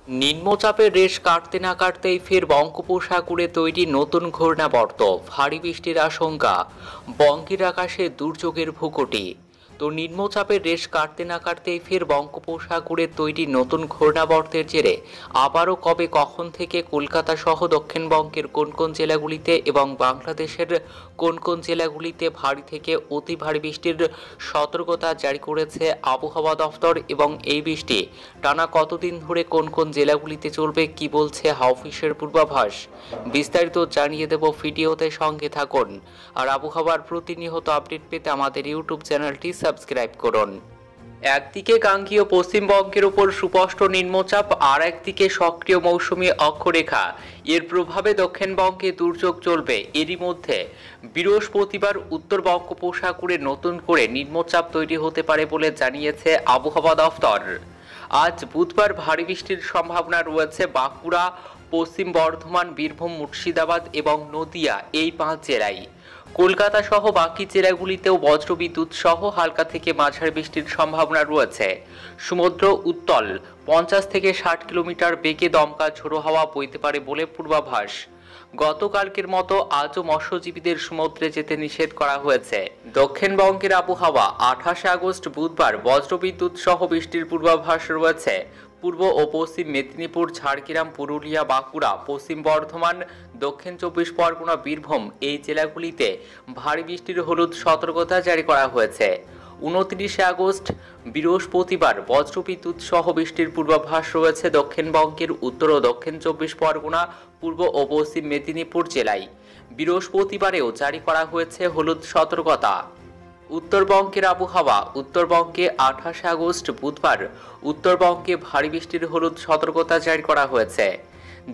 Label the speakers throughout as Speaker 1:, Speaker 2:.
Speaker 1: নিম্নচাপের রেশ কাটতে না কাটতেই ফের বঙ্গোপসাগরে তৈরি নতুন ঘূর্ণাবর্ত, ভারী বৃষ্টির আশঙ্কা, বঙ্গের আকাশে দুর্যোগের ভূকটি। তো নিম্নচাপের রেশ কাটতে না কাটতেই ফের বঙ্গোপসাগরে তৈরি নতুন ঘূর্ণাবর্তের জেরে আবারও কবে কখন থেকে কলকাতা সহ দক্ষিণবঙ্গের কোন কোন জেলাগুলিতে এবং বাংলাদেশের কোন কোন জেলাগুলিতে ভারী থেকে অতি ভারী বৃষ্টির সতর্কতা জারি করেছে আবহাওয়া দফতর এবং এই বৃষ্টি টানা কতদিন ধরে কোন কোন জেলাগুলিতে চলবে, কি বলছে হাওয়া অফিসের পূর্বাভাস, বিস্তারিত জানিয়ে দেব ভিডিওতে, সঙ্গে থাকুন। আর আবহাওয়ার প্রতিনিয়ত আপডেট পেতে আমাদের ইউটিউব চ্যানেলটি সাবস্ক্রাইব করুন। একদিকে গাঙ্গেয় পশ্চিমবঙ্গের উপর সুস্পষ্ট নিম্নচাপ, আর একদিকে সক্রিয় মৌসুমী অক্ষরেখা, এর প্রভাবে দক্ষিণবঙ্গে দুর্যোগ চলবে। এরই মধ্যে বৃহস্পতিবার উত্তর বঙ্গোপসাগরে নতুন করে নিম্নচাপ তৈরি হতে পারে বলে জানিয়েছে আবহাওয়া দফতর। আজ বুধবার ভারী বৃষ্টির সম্ভাবনা রয়েছে বাঁকুড়া, পশ্চিম বর্ধমান, বীরভূম, মুর্শিদাবাদ এবং নদিয়া এই 5 জেলায়। কলকাতা সহ বাকি জেলাগুলিতেও বজ্রবিদ্যুৎ সহ হালকা থেকে মাঝারি বৃষ্টির সম্ভাবনা রয়েছে। সমুদ্র উত্তাল 50 থেকে 60 কিলোমিটার বেগে দমকা ঝোড়ো হাওয়া বইতে পারে বলে পূর্বাভাস। গতকালকের মতো আজও মৎস্যজীবীদের সমুদ্রে যেতে নিষেধ করা হয়েছে। দক্ষিণবঙ্গের আবহাওয়া 28 আগস্ট বুধবার বজ্রবিদ্যুৎ সহ বৃষ্টির পূর্বাভাস রয়েছে। পূর্ব ও পশ্চিম মেদিনীপুর, ঝাড়গ্রাম, পুরুলিয়া, বাঁকুড়া, পশ্চিম বর্ধমান, দক্ষিণ 24 পরগনা, বীরভূম এই জেলাগুলিতে ভারী বৃষ্টির হলুদ সতর্কতা জারি করা হয়েছে। 29 আগস্ট বৃহস্পতিবার বজ্রবিদ্যুৎ সহ বৃষ্টির পূর্বাভাস রয়েছে দক্ষিণবঙ্গের উত্তর ও দক্ষিণ 24 পরগনা, পূর্ব ও পশ্চিম মেদিনীপুর জেলায়। বৃহস্পতিবারেও জারি করা হয়েছে হলুদ সতর্কতা। উত্তরবঙ্গের আবহাওয়া, উত্তরবঙ্গে 28 আগস্ট বুধবার উত্তরবঙ্গে ভারী বৃষ্টির হলুদ সতর্কতা জারি করা হয়েছে।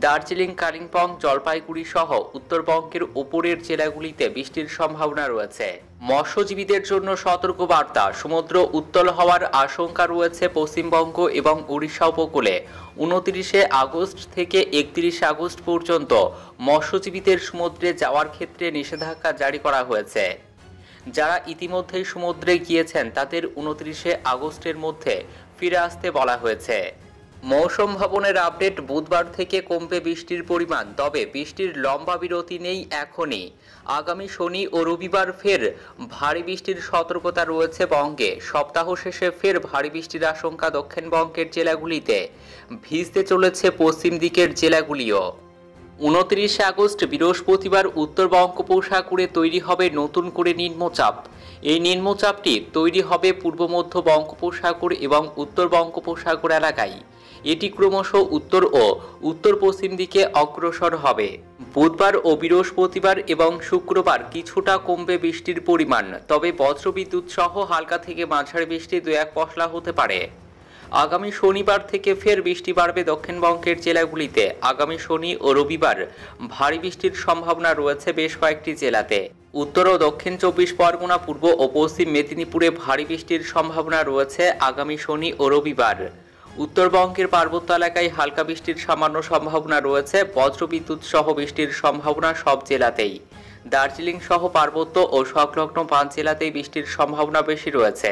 Speaker 1: দার্জিলিং, কালিম্পং, জলপাইগুড়ি সহ উত্তরবঙ্গের উপরের জেলাগুলিতে বৃষ্টির সম্ভাবনা রয়েছে। মৎস্যজীবীদের জন্য সতর্কবার্তা, সমুদ্র উত্তাল হওয়ার আশঙ্কা রয়েছে পশ্চিমবঙ্গ এবং উড়িষ্যা উপকূলে। 29 আগস্ট থেকে 31 আগস্ট পর্যন্ত মৎস্যজীবীদের সমুদ্রে যাওয়ার ক্ষেত্রে নিষেধাজ্ঞা জারি করা হয়েছে। যারা ইতিমধ্যেই সমুদ্রে গিয়েছেন তাদের 29 আগস্টের মধ্যে ফিরে আসতে বলা হয়েছে। মৌসুম ভবনের আপডেট, বুধবার থেকে কমবে বৃষ্টির পরিমাণ, তবে বৃষ্টির লম্বা বিরতি নেই এখনই। আগামী শনি ও রবিবার ফের ভারী বৃষ্টির সতর্কতা রয়েছে বঙ্গে। সপ্তাহ শেষে ফের ভারী বৃষ্টির আশঙ্কা দক্ষিণবঙ্গের জেলাগুলিতে। ভিজতে চলেছে পশ্চিম দিকের জেলাগুলিও। 29 আগস্ট বৃহস্পতিবার উত্তর বঙ্গোপসাগরে তৈরি হবে নতুন করে নিম্নচাপ। এই নিম্নচাপটি তৈরি হবে পূর্ব মধ্য বঙ্গোপসাগর এবং উত্তর বঙ্গোপসাগর এলাকায়। এটি ক্রমশ উত্তর ও উত্তর পশ্চিম দিকে অগ্রসর হবে। বুধবার ও বৃহস্পতিবার এবং শুক্রবার কিছুটা কমবে বৃষ্টির পরিমাণ, তবে বজ্রবিদ্যুৎ সহ হালকা থেকে মাঝারি বৃষ্টি 2-1 পশলা হতে পারে। আগামী শনিবার থেকে ফের বৃষ্টি বাড়বে দক্ষিণবঙ্গের জেলাগুলিতে। আগামী শনি ও রবিবার ভারী বৃষ্টির সম্ভাবনা রয়েছে বেশ কয়েকটি জেলাতে। উত্তর ও দক্ষিণ 24 পরগনা, পূর্ব ও পশ্চিম মেদিনীপুরে ভারী বৃষ্টির সম্ভাবনা রয়েছে আগামী শনি ও রবিবার। উত্তরবঙ্গের পার্বত্য এলাকায় হালকা বৃষ্টির সামান্য সম্ভাবনা রয়েছে। বজ্রবিদ্যুৎ সহ বৃষ্টির সম্ভাবনা সব জেলাতেই। দার্জিলিং সহ পার্বত্য ও সংলগ্ন 5 জেলাতেই বৃষ্টির সম্ভাবনা বেশি রয়েছে।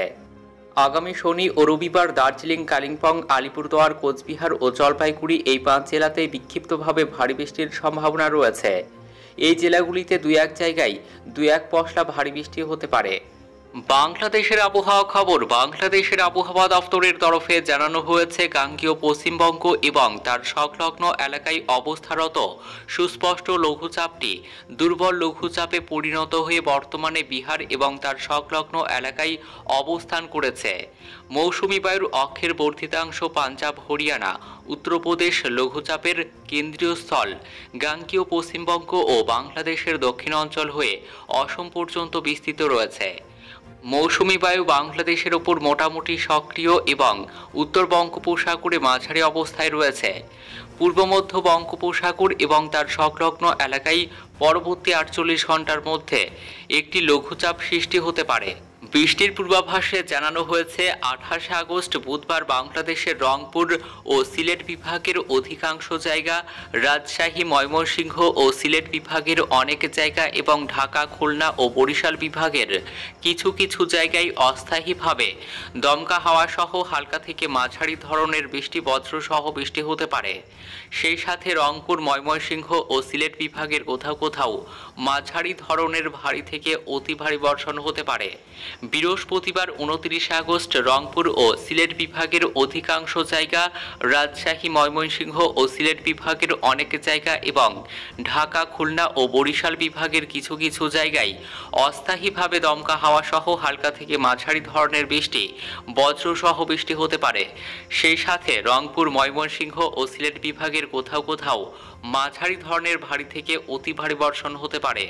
Speaker 1: আগামী শনি ও রবিবার দার্জিলিং, কালিম্পং, আলিপুরদুয়ার, কোচবিহার ও জলপাইগুড়ি এই 5 জেলাতেই বিক্ষিপ্তভাবে ভারী বৃষ্টির সম্ভাবনা রয়েছে। এই জেলাগুলিতে 2-1 জায়গায় 2-1 পশলা ভারী বৃষ্টি হতে পারে। বাংলাদেশের আবহাওয়া খবর, বাংলাদেশের আবহাওয়া দফতরের তরফে জানানো হয়েছে গাঙ্গেয় পশ্চিমবঙ্গ এবং তার সংলগ্ন এলাকায় অবস্থারত সুস্পষ্ট লঘুচাপটি দুর্বল লঘুচাপে পরিণত হয়ে বর্তমানে বিহার এবং তার সংলগ্ন এলাকায় অবস্থান করেছে। মৌসুমী বায়ুর অক্ষের বর্ধিতাংশ পাঞ্জাব, হরিয়ানা, উত্তরপ্রদেশ লঘুচাপের কেন্দ্রীয় স্থল গাঙ্গেয় পশ্চিমবঙ্গ ও বাংলাদেশের দক্ষিণ অঞ্চল হয়ে অসম পর্যন্ত বিস্তৃত রয়েছে। মৌসুমী বায়ু বাংলাদেশের ওপর মোটামুটি সক্রিয় এবং উত্তর বঙ্গোপসাগরে মাঝারি অবস্থায় রয়েছে। পূর্ব মধ্য বঙ্গোপসাগর এবং তার সংলগ্ন এলাকায় পরবর্তী 48 ঘন্টার মধ্যে একটি লঘুচাপ সৃষ্টি হতে পারে। বৃষ্টির পূর্বাভাসে জানানো হয়েছে 28 আগস্ট বুধবার বাংলাদেশের রংপুর ও সিলেট বিভাগের অধিকাংশ জায়গা, রাজশাহী, ময়মনসিংহ ও সিলেট বিভাগের অনেক জায়গা এবং ঢাকা, খুলনা ও বরিশাল বিভাগের কিছু কিছু জায়গায় অস্থায়ীভাবে দমকা হাওয়া সহ হালকা থেকে মাঝারি ধরনের বৃষ্টি, বজ্রসহ বৃষ্টি হতে পারে। সেই সাথে রংপুর, ময়মনসিংহ ও সিলেট বিভাগের কোথাও কোথাও মাঝারি ধরনের ভারী থেকে অতি ভারী বর্ষণ হতে পারে। বৃহস্পতিবার 29 আগস্ট রংপুর ও সিলেট বিভাগের অধিকাংশ জায়গা, রাজশাহী, ময়মনসিংহ ও সিলেট বিভাগের অনেক জায়গা এবং ঢাকা, খুলনা ও বরিশাল বিভাগের কিছু কিছু জায়গায় অস্থায়ীভাবে দমকা হাওয়া সহ হালকা থেকে মাঝারি ধরনের বৃষ্টি, বজ্রসহ বৃষ্টি হতে পারে। সেই সাথে রংপুর, ময়মনসিংহ ও সিলেট বিভাগের কোথাও কোথাও মাঝারি ধরনের ভারী থেকে অতি ভারী বর্ষণ হতে পারে।